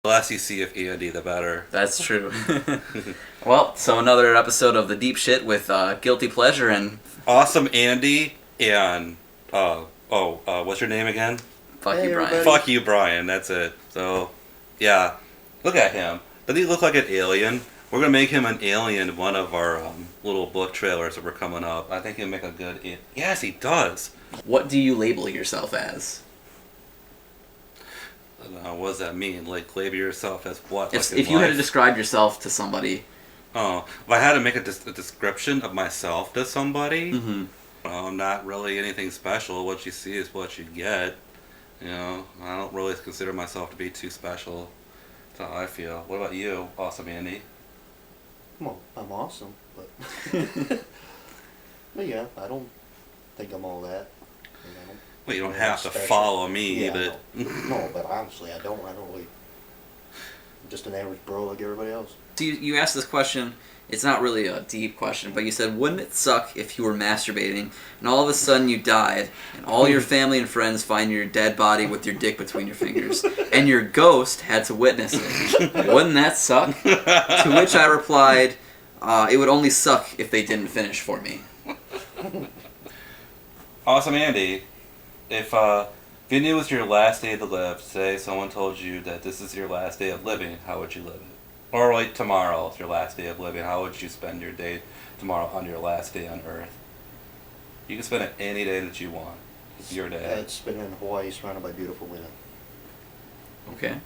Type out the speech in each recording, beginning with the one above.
The less you see of Andy, the better. That's true. Well, so another episode of The Deep Shit with Guilty Pleasure and... Awesome Andy and... what's your name again? Fuck you, Bryan. Fuck you, Bryan. That's it. So, yeah. Look at him. Doesn't he look like an alien? We're going to make him an alien in one of our little book trailers that we're coming up. I think he'll make a good... Yes, he does. What do you label yourself as? I don't know, what does that mean? Like, label yourself as what? If you had to describe yourself to somebody... Oh, if I had to make a description of myself to somebody, not really anything special. What you see is what you get. You know, I don't really consider myself to be too special. That's how I feel. What about you, Awesome Andy? Well, I'm awesome, but... but yeah, I don't think I'm all that. You know? Well, you don't have to follow me, yeah, but... No, but honestly, I don't really... I'm just an average bro like everybody else. So you asked this question, it's not really a deep question, but you said, wouldn't it suck if you were masturbating and all of a sudden you died and all your family and friends find your dead body with your dick between your fingers and your ghost had to witness it? Wouldn't that suck? To which I replied, it would only suck if they didn't finish for me. Awesome Andy, if you knew it was your last day to live, say someone told you that this is your last day of living, how would you live it? Or like tomorrow is your last day of living, how would you spend your day tomorrow on your last day on Earth? You can spend it any day that you want. It's your day. I'd spend it in Hawaii surrounded by beautiful women. Okay. I'm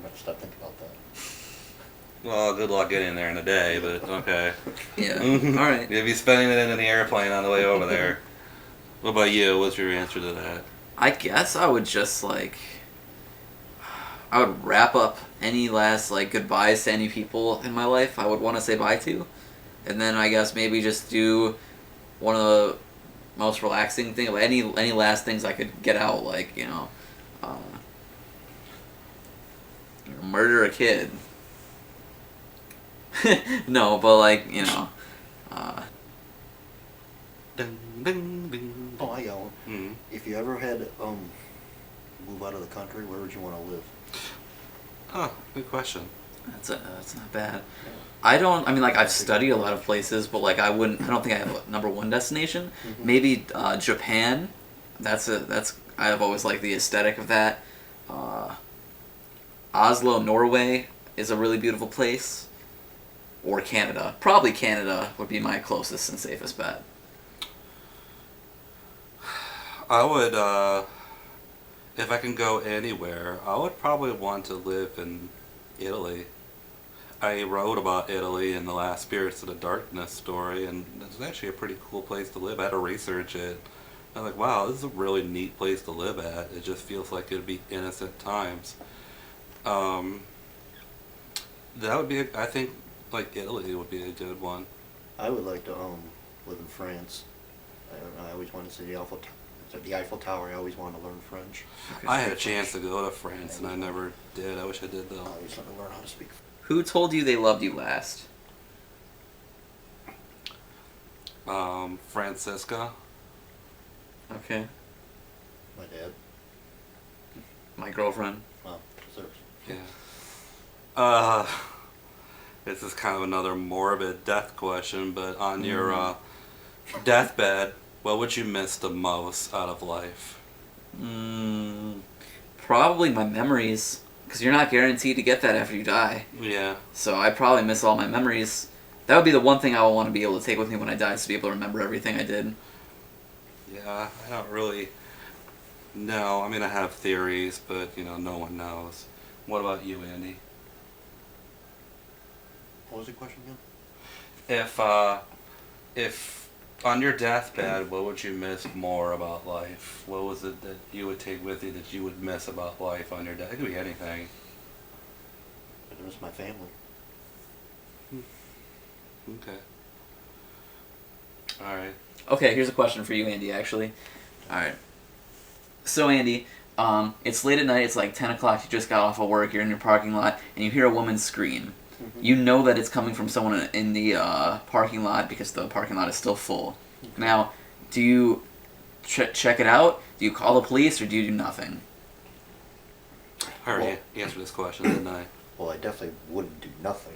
going to stop thinking about that. Well, good luck getting there in a day, but okay. Yeah, alright. You'll be spending it in the airplane on the way over there. What about you? What's your answer to that? I guess I would just, I would wrap up any last, goodbyes to any people in my life I would want to say bye to. And then I guess maybe just do one of the most relaxing things, any last things I could get out, murder a kid. No, but, Ding, ding, ding. Oh, I got one. If you ever had move out of the country, where would you want to live? Oh, good question. That's not bad. I've studied a lot of places, but I don't think I have a number one destination. Maybe Japan. I've always liked the aesthetic of that. Oslo, Norway is a really beautiful place. Or Canada. Probably Canada would be my closest and safest bet. I would, if I can go anywhere, I would probably want to live in Italy. I wrote about Italy in the last Spirits of the Darkness story, and it's actually a pretty cool place to live. I had to research it. I'm like, wow, this is a really neat place to live at. It just feels like it would be innocent times. That would be, I think, Italy would be a good one. I would like to live in France. I always wanted to see the Eiffel Tower. I always wanted to learn French. I had a chance to go to France, and I never did. I wish I did, though. I always want to learn how to speak French. Who told you they loved you last? Francisca. Okay. My dad. My girlfriend. Well, deserves. Yeah. This is kind of another morbid death question, but on your deathbed, what would you miss the most out of life? Probably my memories, because you're not guaranteed to get that after you die. Yeah. So I probably miss all my memories. That would be the one thing I would want to be able to take with me when I die, is to be able to remember everything I did. Yeah, I don't really know. I mean, I have theories, but, no one knows. What about you, Andy? What was the question again? If on your deathbed, what would you miss more about life? What was it that you would take with you that you would miss about life on your death? It could be anything. I miss my family. Okay. Alright. Okay, here's a question for you, Andy, actually. Alright. So, Andy, it's late at night, it's 10 o'clock, you just got off of work, you're in your parking lot, and you hear a woman scream. You know that it's coming from someone in the parking lot because the parking lot is still full. Now, do you check it out? Do you call the police, or do you do nothing? I already Well- answered this question, didn't I? Well, I definitely wouldn't do nothing.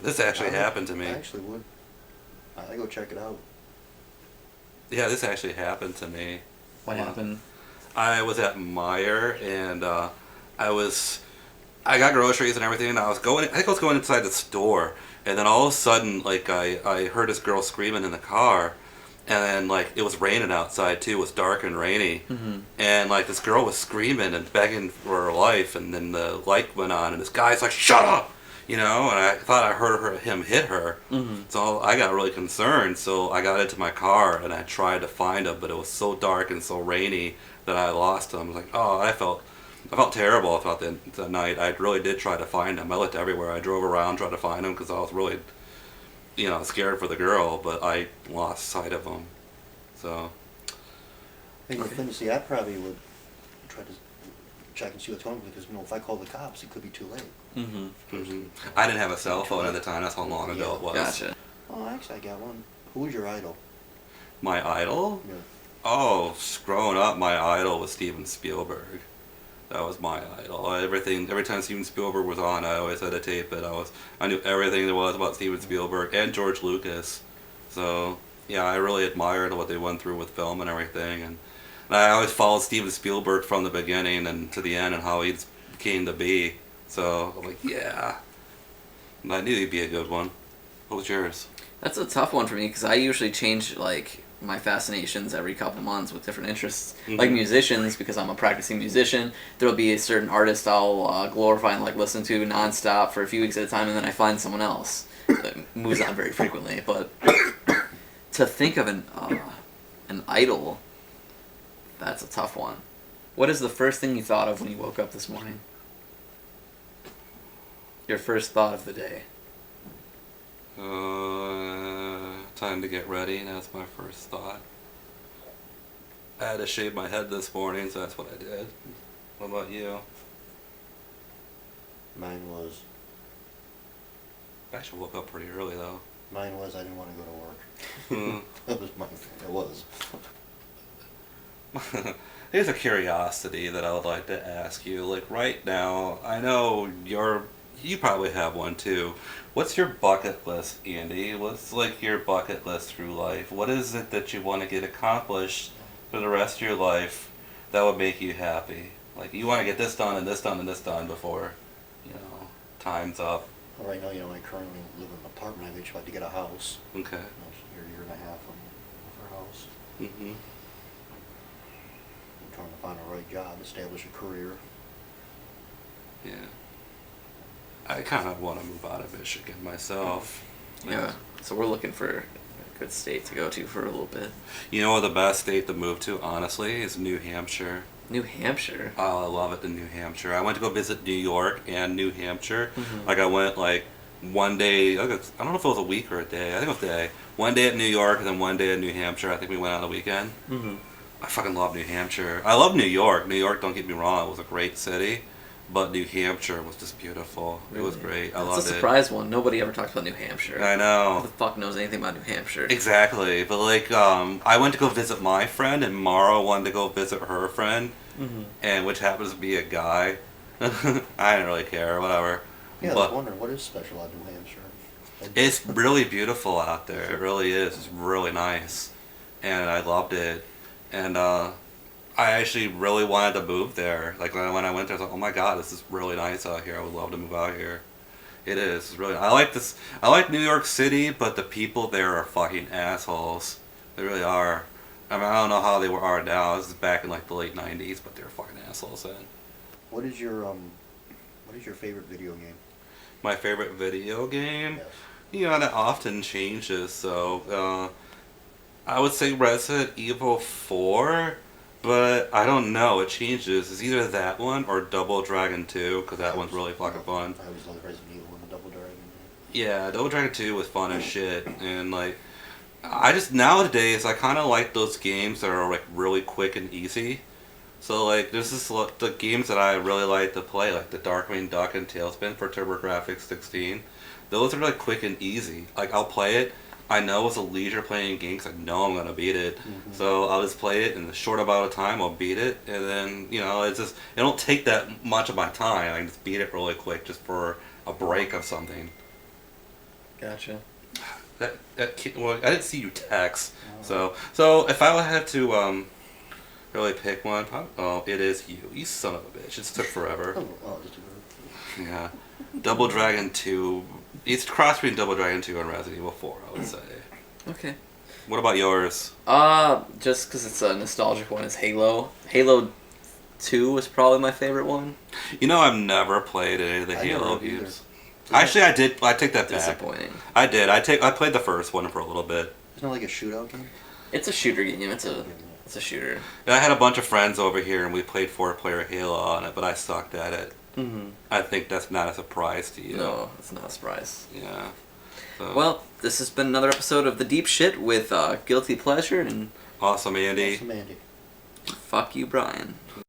This actually I would- happened to me. I actually would. I go check it out. Yeah, this actually happened to me. What happened? I was at Meyer and I got groceries and everything. And I think I was going inside the store, and then all of a sudden, like I heard this girl screaming in the car, and then like it was raining outside too. It was dark and rainy, and like this girl was screaming and begging for her life, and then the light went on, and this guy's like, "Shut up!" You know, and I thought I heard him hit her, so I got really concerned. So I got into my car and I tried to find him, but it was so dark and so rainy that I lost him. I was like, oh, I felt terrible about the night. I really did try to find him. I looked everywhere. I drove around, tried to find him because I was really, scared for the girl, but I lost sight of him. So. Hey, see, I probably would try to check and see what's going on because if I call the cops, it could be too late. I didn't have a cell phone at the time. That's how long ago it was. Gotcha. Oh, actually, I got one. Who was your idol? My idol? Yeah. Oh, growing up, my idol was Steven Spielberg. That was my idol. Every time Steven Spielberg was on, I always had to tape it. I knew everything there was about Steven Spielberg and George Lucas. So yeah, I really admired what they went through with film and everything, and I always followed Steven Spielberg from the beginning and to the end and how he came to be. So I'm like, yeah, I knew he'd be a good one. What was yours? That's a tough one for me because I usually change like my fascinations every couple months with different interests. Like musicians, because I'm a practicing musician, there'll be a certain artist I'll glorify and like listen to nonstop for a few weeks at a time, and then I find someone else that moves on very frequently. But to think of an idol, that's a tough one. What is the first thing you thought of when you woke up this morning? Your first thought of the day. Time to get ready. That's my first thought. I had to shave my head this morning, so that's what I did. What about you? Mine was I actually woke up pretty early though. I didn't want to go to work. That was mine. It was. Here's a curiosity that I would like to ask you. Like right now, I know you probably have one too. What's your bucket list, Andy? What's like your bucket list through life? What is it that you want to get accomplished for the rest of your life that would make you happy? Like you want to get this done and this done and this done before, time's up. Well, right now, I currently live in an apartment. I eventually like to get a house. Okay. Year and a half of our house. Mhm. I'm trying to find the right job, establish a career. Yeah. I kind of want to move out of Michigan myself. Yeah. So we're looking for a good state to go to for a little bit. You know what the best state to move to, honestly, is New Hampshire. New Hampshire? Oh, I love it in New Hampshire. I went to go visit New York and New Hampshire. Like I went like one day, I don't know if it was a week or a day. I think it was a day. One day at New York and then one day at New Hampshire. I think we went on the weekend. I fucking love New Hampshire. I love New York. New York, don't get me wrong, it was a great city. But New Hampshire was just beautiful. It was great. I loved it. That's a surprise one. Nobody ever talks about New Hampshire. I know. Who the fuck knows anything about New Hampshire? Exactly. But like, I went to go visit my friend, and Mara wanted to go visit her friend, and which happens to be a guy. I didn't really care. Whatever. Yeah, I But was wondering, what is special about New Hampshire? it's really beautiful out there. It really is. It's really nice, and I loved it. And I actually really wanted to move there. Like when I went there, I was like, "Oh my god, this is really nice out here. I would love to move out here." It is. It's really. I like this. I like New York City, but the people there are fucking assholes. They really are. I mean, I don't know how they are now. This is back in like the late '90s, but they were fucking assholes then. What is your favorite video game? My favorite video game. Yes. That often changes. So I would say Resident Evil 4. But I don't know, it changes. It's either that one or Double Dragon 2, because that one's really fucking fun. I always love Resident Evil and the Double Dragon. Yeah, Double Dragon 2 was fun as shit. And like, I just, nowadays, I kind of like those games that are like really quick and easy. So like, there's this, the games that I really like to play, like the Darkwing Duck and Tailspin for TurboGrafx 16. Those are like quick and easy. Like, I'll play it, I know it's a leisure playing game because I know I'm gonna beat it. So I'll just play it in a short amount of time. I'll beat it, and then it's just it don't take that much of my time. I can just beat it really quick just for a break of something. Gotcha. Well, I didn't see you text. So if I had to really pick one, it is you. You son of a bitch. It just took forever. Yeah. Double Dragon 2. It's cross between Double Dragon 2 and Resident Evil 4, I would say. Okay. What about yours? Just because it's a nostalgic one, is Halo. Halo 2 was probably my favorite one. I've never played any of the I Halo never either. games. Actually, I did. I take that back. Disappointing. I did. I played the first one for a little bit. Isn't it like a shootout game? It's a shooter game. It's a shooter. And I had a bunch of friends over here, and we played 4-player Halo on it, but I sucked at it. Mm-hmm. I think that's not a surprise to you. No, it's not a surprise. Yeah. So. Well, this has been another episode of The Deep Shit with Guilty Pleasure and Awesome, Andy. Awesome, Andy. fuck you, Bryan.